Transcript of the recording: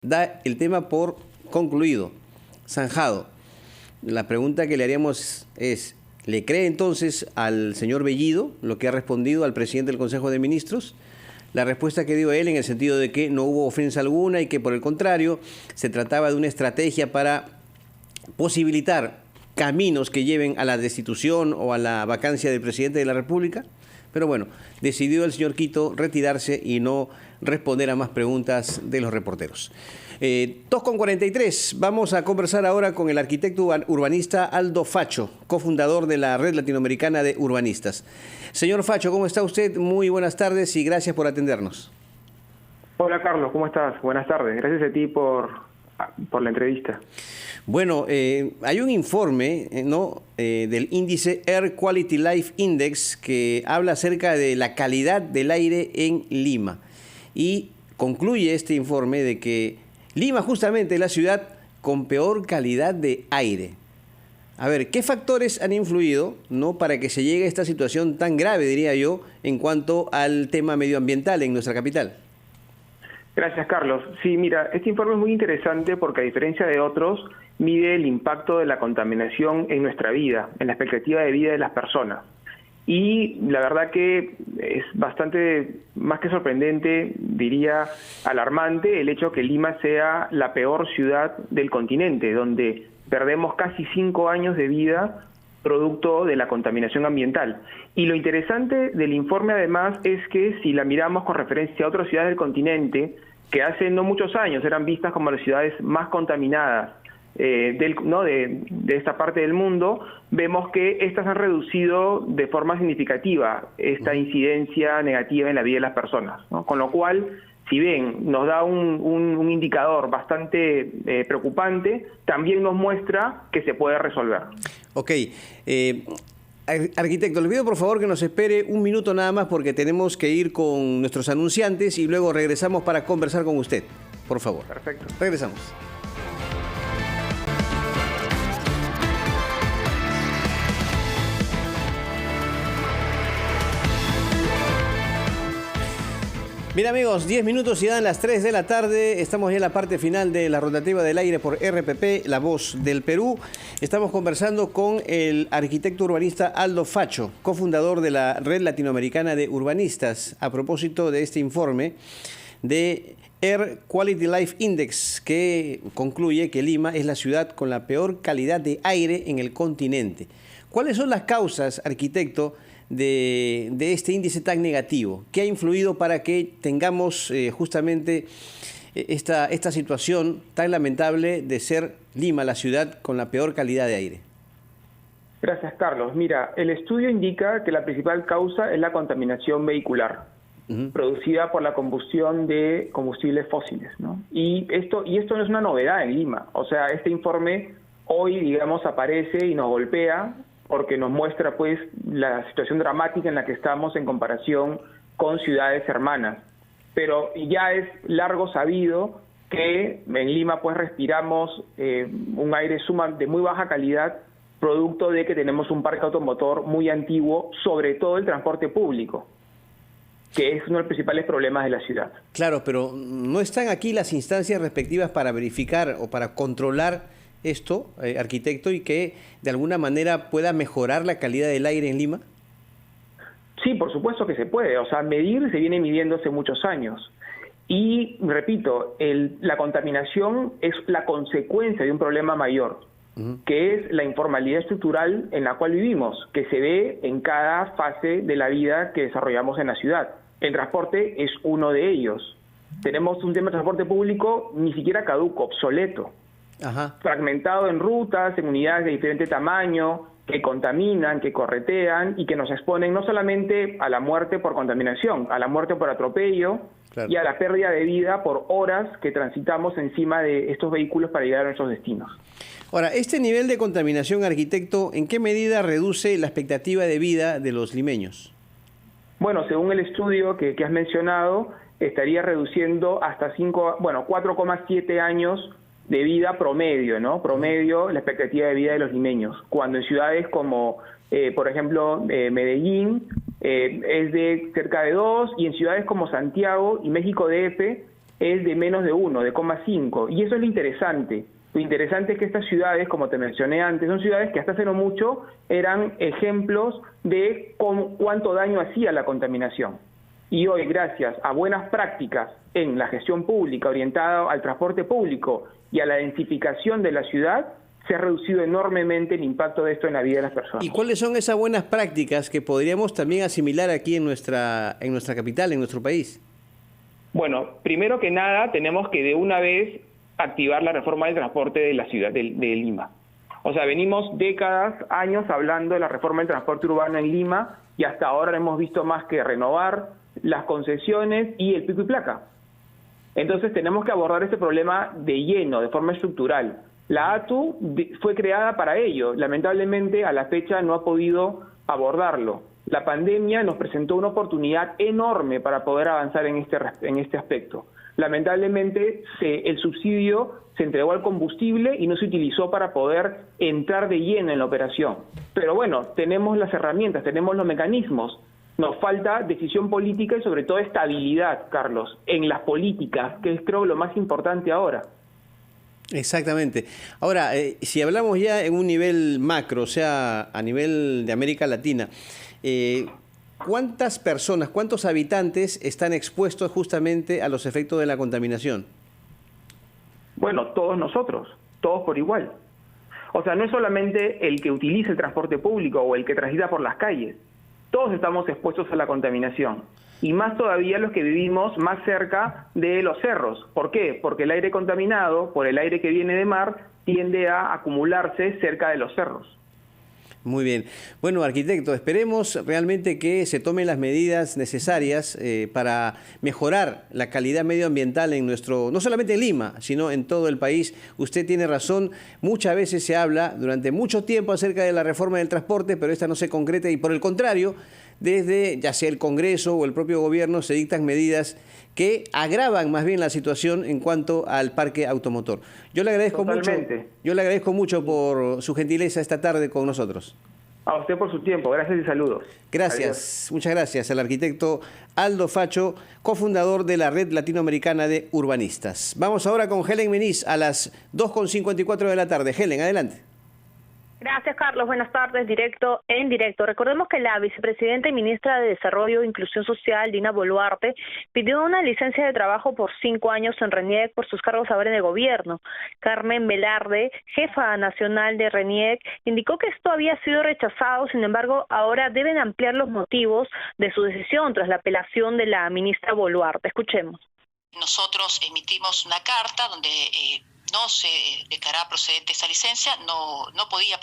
Da el tema por concluido, zanjado. La pregunta que le haríamos es, ¿le cree entonces al señor Bellido lo que ha respondido al presidente del Consejo de Ministros? La respuesta que dio él en el sentido de que no hubo ofensa alguna y que por el contrario se trataba de una estrategia para posibilitar caminos que lleven a la destitución o a la vacancia del presidente de la República. Pero bueno, decidió el señor Quito retirarse y no responder a más preguntas de los reporteros. 2:43, vamos a conversar ahora con el arquitecto urbanista Aldo Facho, cofundador de la Red Latinoamericana de Urbanistas. Señor Facho, ¿cómo está usted? Muy buenas tardes y gracias por atendernos. Hola Carlos, ¿cómo estás? Buenas tardes, gracias a ti por la entrevista. Bueno, hay un informe del índice Air Quality Life Index que habla acerca de la calidad del aire en Lima y concluye este informe de que Lima justamente es la ciudad con peor calidad de aire. A ver, ¿qué factores han influido para que se llegue a esta situación tan grave, diría yo, en cuanto al tema medioambiental en nuestra capital? Gracias, Carlos. Sí, mira, este informe es muy interesante porque a diferencia de otros, mide el impacto de la contaminación en nuestra vida, en la expectativa de vida de las personas. Y la verdad que es bastante, más que sorprendente, diría alarmante, el hecho que Lima sea la peor ciudad del continente, donde perdemos casi 5 años de vida producto de la contaminación ambiental. Y lo interesante del informe además es que si la miramos con referencia a otras ciudades del continente, que hace no muchos años eran vistas como las ciudades más contaminadas de esta parte del mundo, vemos que estas han reducido de forma significativa esta incidencia negativa en la vida de las personas, ¿no? Con lo cual, si bien nos da un indicador bastante preocupante, también nos muestra que se puede resolver. Ok. Arquitecto, le pido por favor que nos espere un minuto nada más porque tenemos que ir con nuestros anunciantes y luego regresamos para conversar con usted. Por favor. Perfecto. Regresamos. Bien amigos, 10 minutos y dan las 3 de la tarde. Estamos ya en la parte final de la rotativa del aire por RPP, La Voz del Perú. Estamos conversando con el arquitecto urbanista Aldo Facho, cofundador de la Red Latinoamericana de Urbanistas, a propósito de este informe de Air Quality Life Index, que concluye que Lima es la ciudad con la peor calidad de aire en el continente. ¿Cuáles son las causas, arquitecto, de este índice tan negativo? ¿Qué ha influido para que tengamos justamente esta situación tan lamentable de ser Lima la ciudad con la peor calidad de aire? Gracias, Carlos. Mira, el estudio indica que la principal causa es la contaminación vehicular, producida por la combustión de combustibles fósiles, ¿no? Y esto no es una novedad en Lima. O sea, este informe hoy, digamos, aparece y nos golpea porque nos muestra pues la situación dramática en la que estamos en comparación con ciudades hermanas. Pero ya es largo sabido que en Lima pues respiramos un aire de muy baja calidad, producto de que tenemos un parque automotor muy antiguo, sobre todo el transporte público, que es uno de los principales problemas de la ciudad. Claro, pero ¿no están aquí las instancias respectivas para verificar o para controlar esto, arquitecto, y que de alguna manera pueda mejorar la calidad del aire en Lima? Sí, por supuesto que se puede. O sea, medir se viene midiendo hace muchos años. Y, repito, la contaminación es la consecuencia de un problema mayor, que es la informalidad estructural en la cual vivimos, que se ve en cada fase de la vida que desarrollamos en la ciudad. El transporte es uno de ellos. Tenemos un tema de transporte público ni siquiera caduco, obsoleto. Fragmentado en rutas, en unidades de diferente tamaño, que contaminan, que corretean y que nos exponen no solamente a la muerte por contaminación, a la muerte por atropello, claro, y a la pérdida de vida por horas que transitamos encima de estos vehículos para llegar a nuestros destinos. Ahora, este nivel de contaminación, arquitecto, ¿en qué medida reduce la expectativa de vida de los limeños? Bueno, según el estudio que has mencionado, estaría reduciendo hasta 4,7 años de vida promedio, ¿no? Promedio la expectativa de vida de los limeños, cuando en ciudades como, por ejemplo, Medellín, es de cerca de 2, y en ciudades como Santiago y México DF es de menos de 1, de 0,5. Y eso es lo interesante. Lo interesante es que estas ciudades, como te mencioné antes, son ciudades que hasta hace no mucho eran ejemplos de cuánto daño hacía la contaminación. Y hoy, gracias a buenas prácticas en la gestión pública orientada al transporte público y a la densificación de la ciudad, se ha reducido enormemente el impacto de esto en la vida de las personas. ¿Y cuáles son esas buenas prácticas que podríamos también asimilar aquí en nuestra capital, en nuestro país? Bueno, primero que nada tenemos que de una vez activar la reforma del transporte de la ciudad de Lima. O sea, venimos décadas, años hablando de la reforma del transporte urbano en Lima y hasta ahora no hemos visto más que renovar las concesiones y el pico y placa. Entonces tenemos que abordar este problema de lleno, de forma estructural. La ATU fue creada para ello. Lamentablemente a la fecha no ha podido abordarlo. La pandemia nos presentó una oportunidad enorme para poder avanzar en este aspecto. Lamentablemente el subsidio se entregó al combustible y no se utilizó para poder entrar de lleno en la operación. Pero bueno, tenemos las herramientas, tenemos los mecanismos. Nos falta decisión política y sobre todo estabilidad, Carlos, en las políticas, que es creo lo más importante ahora. Exactamente. Ahora, si hablamos ya en un nivel macro, o sea, a nivel de América Latina, ¿cuántas personas, cuántos habitantes están expuestos justamente a los efectos de la contaminación? Bueno, todos nosotros, todos por igual. O sea, no es solamente el que utiliza el transporte público o el que transita por las calles. Todos estamos expuestos a la contaminación. Y más todavía los que vivimos más cerca de los cerros. ¿Por qué? Porque el aire contaminado, por el aire que viene de mar, tiende a acumularse cerca de los cerros. Muy bien. Bueno, arquitecto, esperemos realmente que se tomen las medidas necesarias para mejorar la calidad medioambiental en no solamente en Lima, sino en todo el país. Usted tiene razón, muchas veces se habla durante mucho tiempo acerca de la reforma del transporte, pero esta no se concreta y por el contrario, desde ya sea el Congreso o el propio gobierno se dictan medidas que agravan más bien la situación en cuanto al parque automotor. Yo le agradezco mucho por su gentileza esta tarde con nosotros. A usted por su tiempo, gracias y saludos. Gracias, muchas gracias al arquitecto Aldo Facho, cofundador de la Red Latinoamericana de Urbanistas. Vamos ahora con Helen Meniz a las 2:54 de la tarde. Helen, adelante. Gracias, Carlos. Buenas tardes, directo en directo. Recordemos que la vicepresidenta y ministra de Desarrollo e Inclusión Social, Dina Boluarte, pidió una licencia de trabajo por 5 años en RENIEC por sus cargos ahora en el gobierno. Carmen Velarde, jefa nacional de RENIEC, indicó que esto había sido rechazado, sin embargo, ahora deben ampliar los motivos de su decisión tras la apelación de la ministra Boluarte. Escuchemos. Nosotros emitimos una carta donde no se declaraba procedente esa licencia, no podía